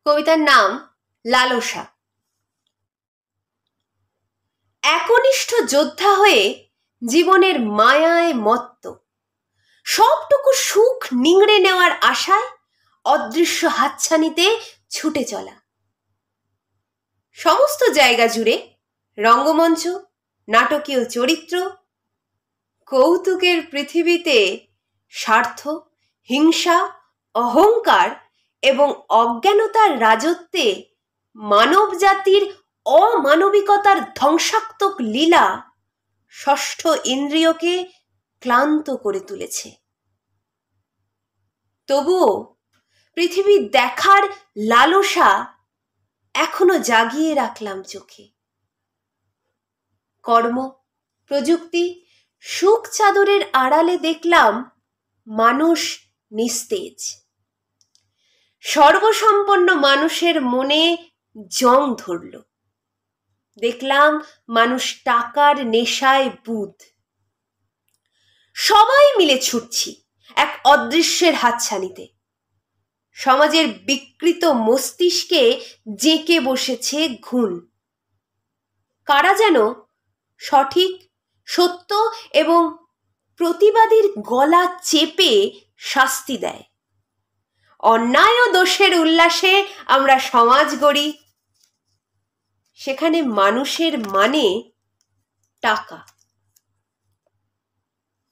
কবিতার নাম লালসা। একনিষ্ঠ যোদ্ধা হয়ে জীবনের মায়ায় মত্ত, সবটুকু সুখ নিংড়ে নেওয়ার আশায় অদৃশ্য হাতছানিতে ছুটে চলা। সমস্ত জায়গা জুড়ে রঙ্গমঞ্চ, নাটকীয় চরিত্র, কৌতুকের পৃথিবীতে স্বার্থ, হিংসা, অহংকার এবং অজ্ঞানতার রাজত্বে মানব জাতির অমানবিকতার ধ্বংসাত্মক লীলা ষষ্ঠ ইন্দ্রিয়কে ক্লান্ত করে তুলেছে। তবুও পৃথিবী দেখার লালসা এখনো জাগিয়ে রাখলাম চোখে। কর্ম, প্রযুক্তি, সুখ চাদরের আড়ালে দেখলাম মানুষ নিস্তেজ। সর্বসম্পন্ন মানুষের মনে জং ধরল। দেখলাম মানুষ টাকার নেশায় বুঁদ। সবাই মিলে ছুটছি এক অদৃশ্যের হাতছানিতে। সমাজের বিকৃত মস্তিষ্কে জেঁকে বসেছে ঘুণ। কারা যেন সঠিক, সত্য এবং প্রতিবাদীর গলা চেপে শাস্তি দেয়। অন্যায় ও দোষের উল্লাসে আমরা সমাজ গড়ি, সেখানে মানুষের মানে টাকা।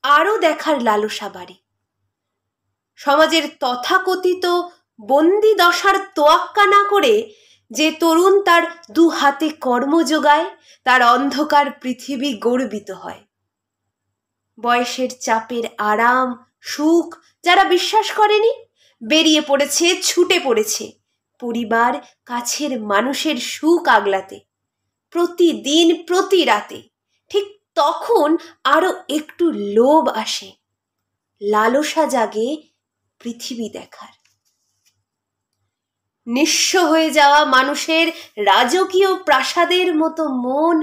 আরো দেখার লালসা বাড়ে। সমাজের তথাকথিত বন্দি দশার তোয়াক্কা না করে যে তরুণ তার দু হাতে কর্ম যোগায়, তার অন্ধকার পৃথিবী গর্বিত হয়। বয়সের চাপের আরাম, সুখ যারা বিশ্বাস করেনি, বেরিয়ে পড়েছে, ছুটে পড়েছে পরিবার, কাছের মানুষের সুখ আগলাতে, প্রতিদিন, প্রতি রাতে। ঠিক তখন আরো একটু লোভ আসে, লালসা জাগে পৃথিবী দেখার। নিঃস্ব হয়ে যাওয়া মানুষের রাজকীয় প্রাসাদের মতো মন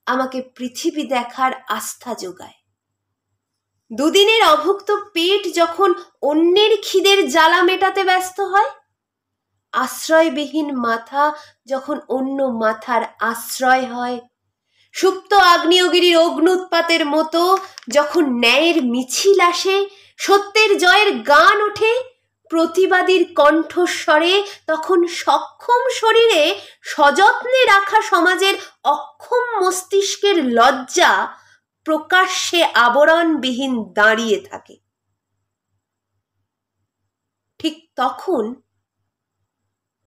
আমাকে পৃথিবী দেখার আস্থা যোগায়। দুদিনের অভুক্ত পেট যখন অন্যের খিদের জ্বালা মেটাতে ব্যস্ত হয়, আশ্রয়বিহীন মাথা যখন অন্য মাথার আশ্রয় হয়, সুপ্ত আগ্নেয়গিরির অগ্নুৎপাতের মতো যখন ন্যায়ের মিছিল আসে, সত্যের জয়ের গান ওঠে, প্রতিবাদীর কণ্ঠস্বরে তখন সক্ষম শরীরে সযত্নে রাখা সমাজের অক্ষম মস্তিষ্কের লজ্জা প্রকাশ্যে আবরণবিহীন দাঁড়িয়ে থাকে। ঠিক তখন